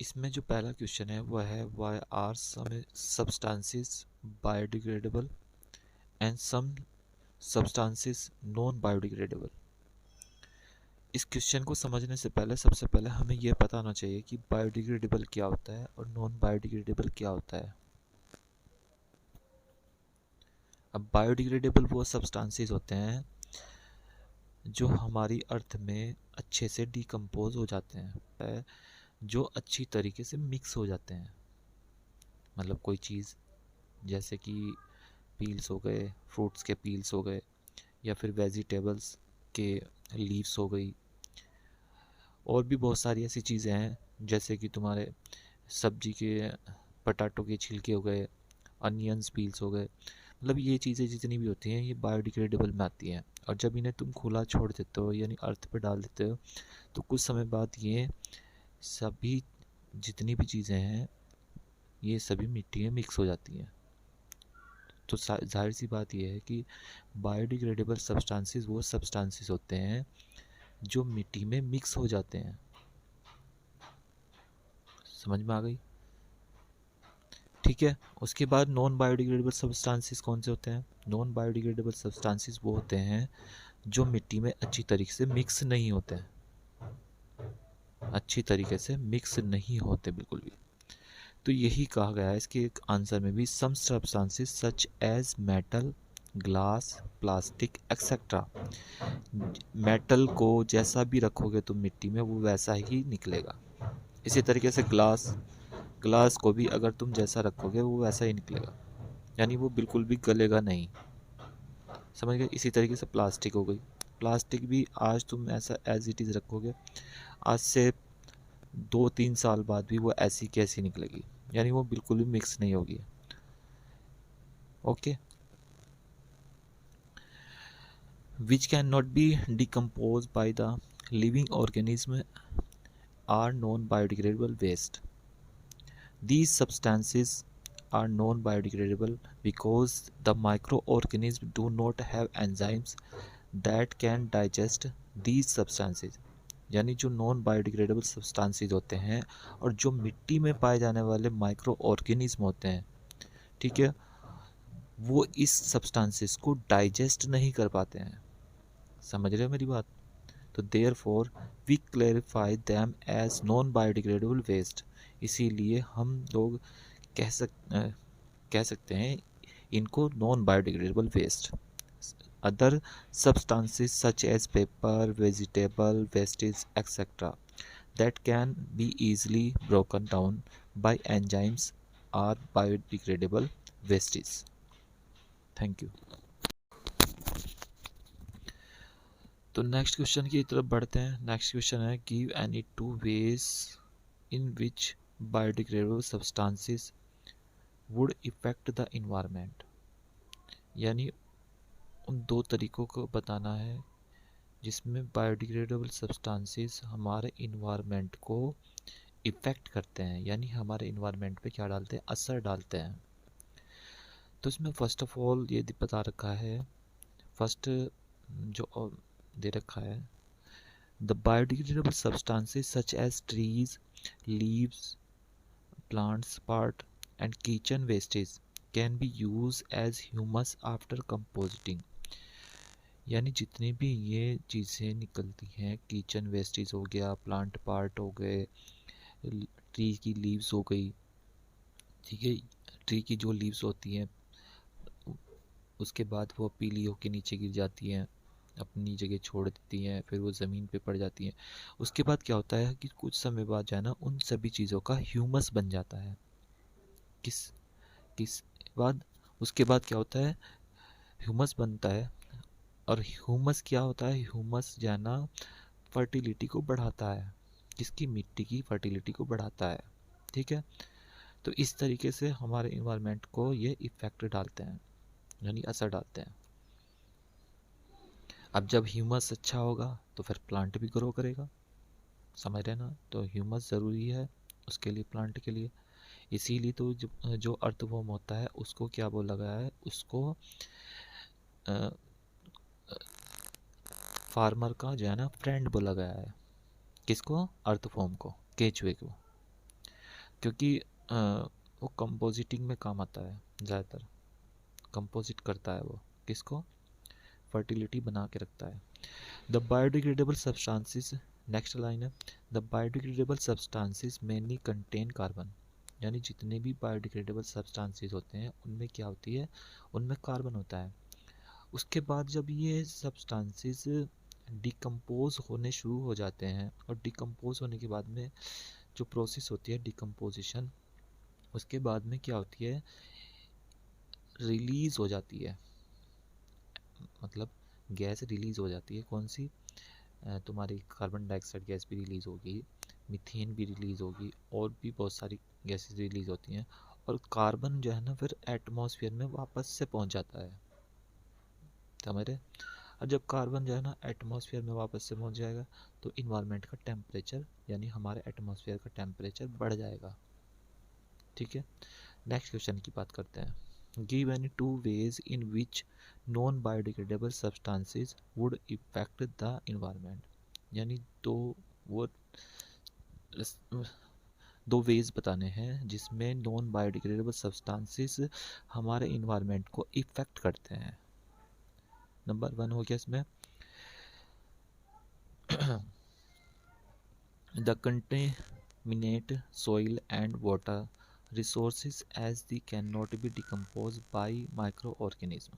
इसमें जो पहला क्वेश्चन है वो है why are some substances biodegradable and some substances non biodegradable. इस क्वेश्चन को समझने से पहले सबसे पहले हमें यह पता होना चाहिए कि बायोडिग्रेडेबल क्या होता है और नॉन बायोडिग्रेडेबल क्या होता है। अब बायोडिग्रेडेबल वो सब्सटेंसेस होते हैं जो हमारी अर्थ में अच्छे से डिकम्पोज हो जाते हैं, जो अच्छी तरीके से मिक्स हो जाते हैं। मतलब कोई चीज़ जैसे कि पील्स हो गए, फ्रूट्स के पील्स हो गए, या फिर वेजिटेबल्स के लीव्स हो गई, और भी बहुत सारी ऐसी चीज़ें हैं जैसे कि तुम्हारे सब्जी के पटाटो के छिलके हो गए, अनियंस पील्स हो गए। मतलब ये चीज़ें जितनी भी होती हैं ये बायोडिग्रेडेबल में आती हैं, और जब इन्हें तुम खुला छोड़ देते हो यानी अर्थ पे डाल देते हो तो कुछ समय बाद ये सभी जितनी भी चीज़ें हैं ये सभी मिट्टी में मिक्स हो जाती हैं। तो जाहिर सी बात यह है कि बायोडिग्रेडेबल सब्सटेंसेस वो सब्सटेंसेस होते हैं जो मिट्टी में मिक्स हो जाते हैं। समझ में आ गई? ठीक है। उसके बाद नॉन बायोडिग्रेडेबल सब्सटेंसेस कौन से होते हैं? नॉन बायोडिग्रेडेबल सब्सटेंसेस वो होते हैं जो मिट्टी में अच्छी तरीके से मिक्स नहीं होते हैं, अच्छी तरीके से मिक्स नहीं होते बिल्कुल भी। तो यही कहा गया है इसके एक आंसर में भी, some substances such as metal, glass, plastic etcetera. Metal को जैसा भी रखोगे तुम मिट्टी में वो वैसा ही निकलेगा। इसी तरीके से ग्लास, ग्लास को भी अगर तुम जैसा रखोगे वो वैसा ही निकलेगा, यानी वो बिल्कुल भी गलेगा नहीं। समझ गए? इसी तरीके से प्लास्टिक हो गई, प्लास्टिक भी आज तुम ऐसा एज इट इज़ रखोगे, आज से 2-3 साल बाद भी वो ऐसी कैसी निकलेगी, यानी वो बिल्कुल भी मिक्स नहीं होगी। Okay. Which can not be decompose by the living organism are non biodegradable waste. These substances are non-biodegradable because the microorganisms do not have enzymes that can digest these substances। यानी जो non biodegradable substances होते हैं और जो मिट्टी में पाए जाने वाले माइक्रो ऑर्गेनिज्म होते हैं, ठीक है, वो इस सब्सटेंसेस को डाइजेस्ट नहीं कर पाते हैं। समझ रहे हो मेरी बात? तो therefore we clarify them as non biodegradable waste. इसीलिए हम लोग कह सकते हैं इनको non biodegradable waste. Other substances such as paper, vegetable wastage etcetera that can be easily broken down by enzymes are biodegradable wastes। Thank you. तो next question की तरफ बढ़ते हैं। नेक्स्ट क्वेश्चन है give any two ways in which biodegradable substances would effect the environment. यानी उन दो तरीकों को बताना है जिसमें बायोडिग्रेडेबल सब्सटेंसेस हमारे इन्वायरमेंट को इफ़ेक्ट करते हैं, यानी हमारे इन्वायरमेंट पे क्या डालते हैं, असर डालते हैं। तो इसमें फर्स्ट ऑफ ऑल ये बता रखा है, फर्स्ट जो दे रखा है, the biodegradable substances such as trees, leaves, plants part and kitchen wastage can be use as humus after composting. यानी जितनी भी ये चीज़ें निकलती हैं, किचन वेस्टेज हो गया, प्लांट पार्ट हो गए, ट्री की लीव्स हो गई, ठीक है, ट्री की जो लीव्स होती हैं उसके बाद वो पीली होकर नीचे गिर जाती हैं, अपनी जगह छोड़ देती हैं, फिर वो ज़मीन पे पड़ जाती हैं। उसके बाद क्या होता है कि कुछ समय बाद जो है ना उन सभी चीज़ों का ह्यूमस बन जाता है। किस किस बाद उसके बाद क्या होता है, ह्यूमस बनता है। और ह्यूमस क्या होता है, ह्यूमस जो है ना फर्टिलिटी को बढ़ाता है, किसकी, मिट्टी की फर्टिलिटी को बढ़ाता है। ठीक है। तो इस तरीके से हमारे इन्वायरमेंट को ये इफ़ेक्ट डालते हैं, यानी असर डालते हैं। अब जब ह्यूमस अच्छा होगा तो फिर प्लांट भी ग्रो करेगा। समझ रहे ना? तो ह्यूमस ज़रूरी है उसके लिए, प्लांट के लिए। इसीलिए तो जो अर्थवर्म होता है उसको क्या बोला गया है, उसको फार्मर का जो है ना फ्रेंड बोला गया है। किसको? अर्थवर्म को, केचुए को। क्योंकि वो कंपोजिटिंग में काम आता है, ज़्यादातर कंपोजिट करता है वो किसको, फर्टिलिटी बना के रखता है। The biodegradable substances, next line है, the biodegradable substances mainly contain carbon, यानी जितने भी बायोडिग्रेडेबल सब्सटेंसेस होते हैं उनमें क्या होती है, उनमें कार्बन होता है। उसके बाद जब ये सब्सटेंसेस डिकम्पोज होने शुरू हो जाते हैं, और डिकम्पोज होने के बाद में जो प्रोसेस होती है डिकम्पोजिशन, उसके बाद में क्या होती है, रिलीज़ हो जाती है, मतलब गैस रिलीज़ हो जाती है। कौन सी, तुम्हारी कार्बन डाइऑक्साइड गैस भी रिलीज़ होगी, मीथेन भी रिलीज़ होगी, और भी बहुत सारी गैसेस रिलीज़ होती हैं। और कार्बन जो है ना फिर एटमॉस्फेयर में वापस से पहुंच जाता है, समझ रहे। और जब कार्बन जो है ना एटमॉस्फेयर में वापस से पहुंच जाएगा तो इन्वायरमेंट का टेम्परेचर, यानी हमारे एटमॉस्फेयर का टेम्परेचर बढ़ जाएगा। ठीक है, नेक्स्ट क्वेश्चन की बात करते हैं। Give any two ways in which non biodegradable substances would effect the environment, यानी वो दो वेज बताने हैं जिसमें नॉन बायोडिग्रेडेबल सब्सटेंसेस हमारे इन्वायरमेंट को इफेक्ट करते हैं। नंबर 1 हो गया इसमें the contaminate soil and water resources as they cannot be decomposed by microorganism,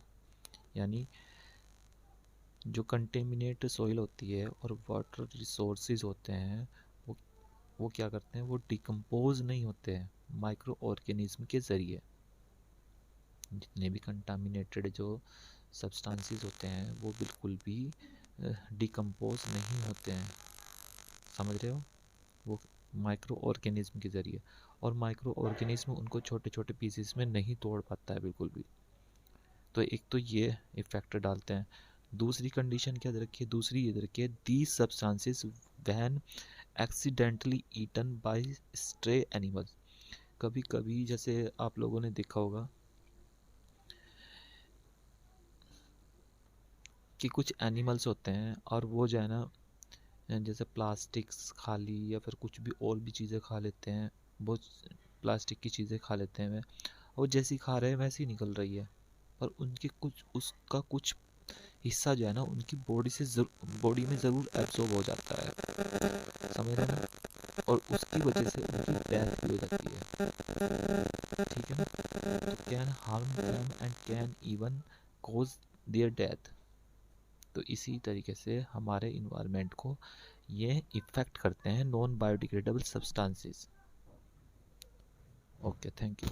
यानी जो कंटेमिनेट सॉइल होती है और वाटर रिसोर्सेज होते हैं वो क्या करते हैं, वो डिकम्पोज नहीं होते हैं माइक्रो ऑर्गेनिज्म के ज़रिए। जितने भी कंटामिनेटेड जो सब्सटेंसेस होते हैं वो बिल्कुल भी डिकम्पोज नहीं होते हैं, समझ रहे हो, वो माइक्रो ऑर्गेनिज्म के ज़रिए। और माइक्रो ऑर्गेनिज्म उनको छोटे छोटे पीसेस में नहीं तोड़ पाता है बिल्कुल भी। तो एक तो ये इफेक्ट डालते हैं। दूसरी कंडीशन क्या रखी है, दूसरी ये रखी है, these substances when accidentally eaten by stray animals. कभी कभी जैसे आप लोगों ने देखा होगा कि कुछ एनिमल्स होते हैं और वो जो है ना जैसे प्लास्टिक्स खा ली या फिर कुछ भी और भी चीज़ें खा लेते हैं, बहुत प्लास्टिक की चीज़ें खा लेते हैं वे, और जैसी खा रहे हैं वैसी निकल रही है, पर उनके कुछ उसका कुछ हिस्सा जो है ना उनकी बॉडी में ज़रूर एब्जॉर्ब हो जाता है, समझ रहे हैं ना, और उसकी वजह से उनकी डेथ भी हो जाती है। ठीक है ना, तो can harm them and can even cause there death. तो इसी तरीके से हमारे इन्वायरमेंट को ये इफ़ेक्ट करते हैं non biodegradable substances. Okay, thank you.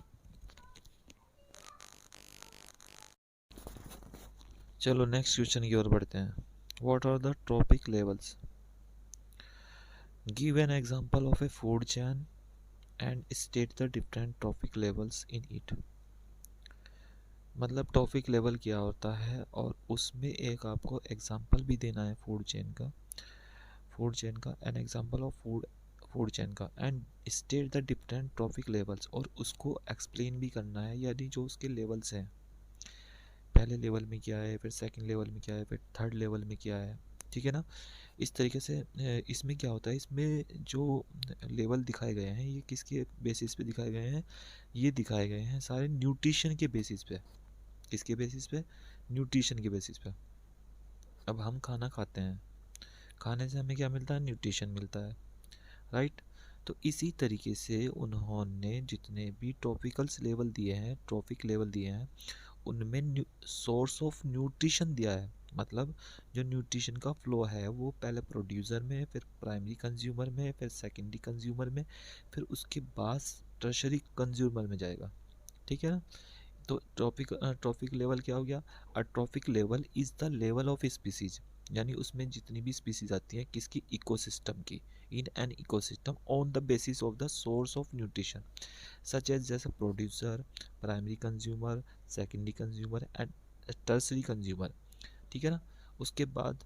चलो नेक्स्ट क्वेश्चन की ओर बढ़ते हैं। What are the trophic levels? Give an example of a food chain and state the different trophic levels in it. मतलब ट्रॉपिक लेवल क्या होता है और उसमें एक आपको एग्जांपल भी देना है फूड चेन का, an example of food chain का, and state the different trophic levels, और उसको एक्सप्लेन भी करना है, यानी जो उसके लेवल्स हैं, पहले लेवल में क्या है, फिर सेकंड लेवल में क्या है, फिर थर्ड लेवल में क्या है। ठीक है ना, इस तरीके से इसमें क्या होता है, इसमें जो लेवल दिखाए गए हैं ये किसके बेसिस पे दिखाए गए हैं, ये दिखाए गए हैं सारे न्यूट्रिशन के बेसिस पे। किसके बेसिस पे, न्यूट्रिशन के बेसिस पे। अब हम खाना खाते हैं, खाने से हमें क्या मिलता है, न्यूट्रिशन मिलता है, राइट। तो इसी तरीके से उन्होंने जितने भी ट्रॉपिकल्स लेवल दिए हैं, ट्रॉपिक लेवल दिए हैं, उनमें सोर्स ऑफ न्यूट्रिशन दिया है। मतलब जो न्यूट्रिशन का फ्लो है वो पहले प्रोड्यूसर में, फिर प्राइमरी कंज्यूमर में, फिर सेकेंडरी कंज्यूमर में, फिर उसके बाद टर्शरी कंज्यूमर में जाएगा। ठीक है ना, तो ट्रॉपिक लेवल क्या हो गया, अ trophic level is the level of species, यानी उसमें जितनी भी स्पीसीज आती हैं किसकी, इकोसिस्टम की, in an ecosystem on the basis of the source of nutrition such as, जैसे producer, primary consumer, secondary consumer and tertiary consumer. ठीक है ना, उसके बाद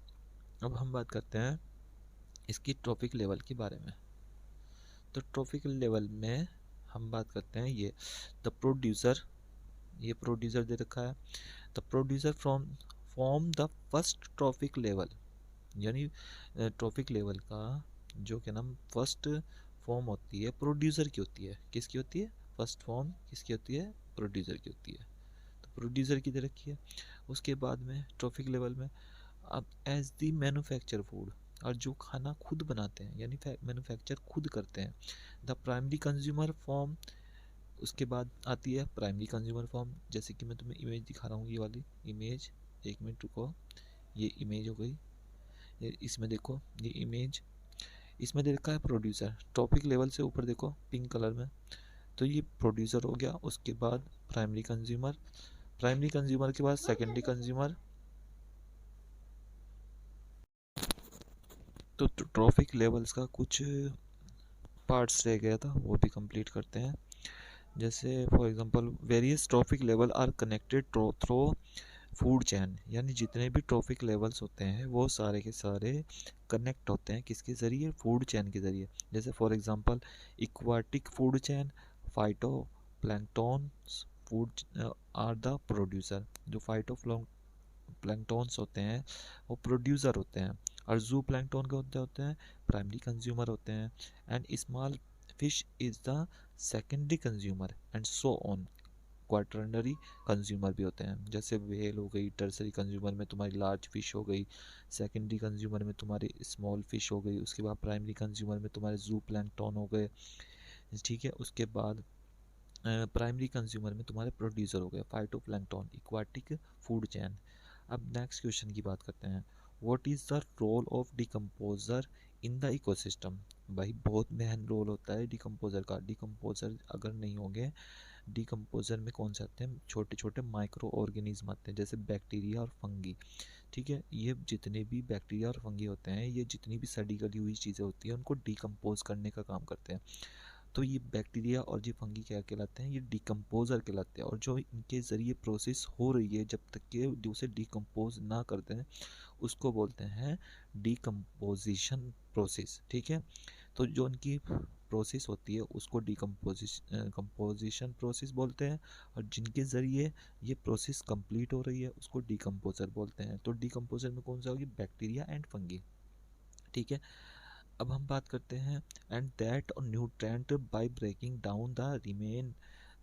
अब हम बात करते हैं इसकी ट्रॉपिक लेवल के बारे में। तो ट्रॉपिक लेवल में हम बात करते हैं ये द प्रोड्यूसर, ये प्रोड्यूसर दे रखा है, the producer from the first trophic level, यानी ट्रॉपिक लेवल का जो क्या नाम फर्स्ट फॉर्म होती है प्रोड्यूसर की होती है। किसकी होती है? फर्स्ट फॉर्म किसकी होती है? प्रोड्यूसर की होती है। तो प्रोड्यूसर की दे रखी है। उसके बाद में ट्रॉफिक लेवल में अब एज दी मैन्युफैक्चर फूड, और जो खाना खुद बनाते हैं यानी मैन्युफैक्चर खुद करते हैं, द प्राइमरी कंज्यूमर फॉर्म। उसके बाद आती है प्राइमरी कंज्यूमर फॉर्म, जैसे कि मैं तुम्हें इमेज दिखा रहा हूँ, ये वाली इमेज, एक मिनट रुको, ये इमेज हो गई, ये इसमें देखो ये इमेज, इसमें दे रखा है प्रोड्यूसर, टॉपिक लेवल से ऊपर देखो पिंक कलर में, तो ये प्रोड्यूसर हो गया। उसके बाद प्राइमरी कंज्यूमर, प्राइमरी कंज्यूमर के बाद सेकेंडरी कंज्यूमर। तो ट्रॉफिक लेवल्स का कुछ पार्ट्स रह गया था, वो भी कंप्लीट करते हैं। जैसे for example various trophic level are connected through food chain, यानी जितने भी ट्रॉफिक लेवल्स होते हैं वो सारे के सारे कनेक्ट होते हैं किसके ज़रिए? फूड चैन के ज़रिए। जैसे for example aquatic food chain, phyto planktons food are the producer. जो फाइटो प्लैंक्टॉन्स होते हैं वो प्रोड्यूसर होते हैं, और जू प्लैंक्टॉन के होते हैं प्राइमरी कंज्यूमर होते हैं, and small fish is the secondary consumer, and so on. Quaternary consumer भी होते हैं, जैसे व्हेल हो गई, टर्सरी कंज्यूमर में तुम्हारी लार्ज फिश हो गई, सेकेंडरी कंज्यूमर में तुम्हारी स्मॉल फिश हो गई, उसके बाद प्राइमरी कंज्यूमर में तुम्हारे जू प्लैंक्टन हो गए, ठीक है। उसके बाद प्राइमरी कंज्यूमर में तुम्हारे प्रोड्यूसर हो गए फाइटोप्लैंक्टन, इक्वाटिक फूड चैन। अब नेक्स्ट क्वेश्चन की बात करते हैं, what is the role of decomposer in the ecosystem. भाई बहुत मेहन रोल होता है डिकम्पोजर का। डिकम्पोजर अगर नहीं होंगे, डिकम्पोजर में कौन से आते हैं? छोटे छोटे माइक्रो ऑर्गेनिज्म आते हैं, जैसे बैक्टीरिया और फंगी, ठीक है। ये जितने भी बैक्टीरिया और फंगी होते हैं, ये जितनी भी सड़ी गली हुई चीज़ें होती हैं उनको डिकम्पोज करने का काम करते हैं। तो ये बैक्टीरिया और ये फंगी क्या कहलाते हैं? ये डिकम्पोजर कहलाते हैं। और जो इनके ज़रिए प्रोसेस हो रही है, जब तक कि उसे डिकम्पोज ना करते हैं, उसको बोलते हैं डिकम्पोजिशन प्रोसेस, ठीक है। तो जो उनकी प्रोसेस होती है उसको डिकम्पोजिशन प्रोसेस बोलते हैं, और जिनके ज़रिए ये प्रोसेस कंप्लीट हो रही है उसको डिकम्पोजर बोलते हैं। तो डिकम्पोजर में कौन सा होगी? बैक्टीरिया एंड फंगी, ठीक है। अब हम बात करते हैं and that nutrient by breaking down the remain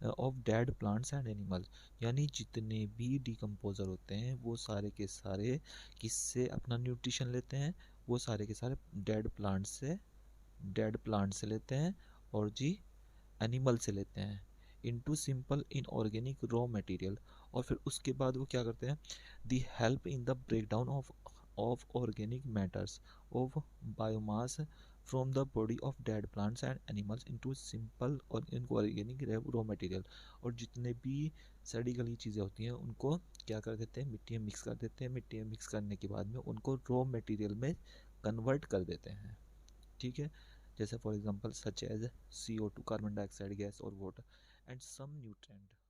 of dead plants and animals. यानी जितने भी डिकम्पोजर होते हैं वो सारे के सारे किससे अपना न्यूट्रिशन लेते हैं? वो सारे के सारे डेड प्लांट से लेते हैं, और जी एनिमल से लेते हैं, into simple inorganic raw material. और फिर उसके बाद वो क्या करते हैं? दी help in the breakdown of organic matters of biomass from the body of dead plants and animals into simple और इनऑर्गेनिक रॉ मटेरियल। और जितने भी सड़ी गली चीज़ें होती हैं उनको क्या कर देते हैं? मिट्टी में मिक्स कर देते हैं। मिट्टी में मिक्स करने के बाद में उनको रॉ मटेरियल में कन्वर्ट कर देते हैं, ठीक है। जैसे for example such as CO2 carbon dioxide gas और वाटर एंड सम न्यूट्रेंट।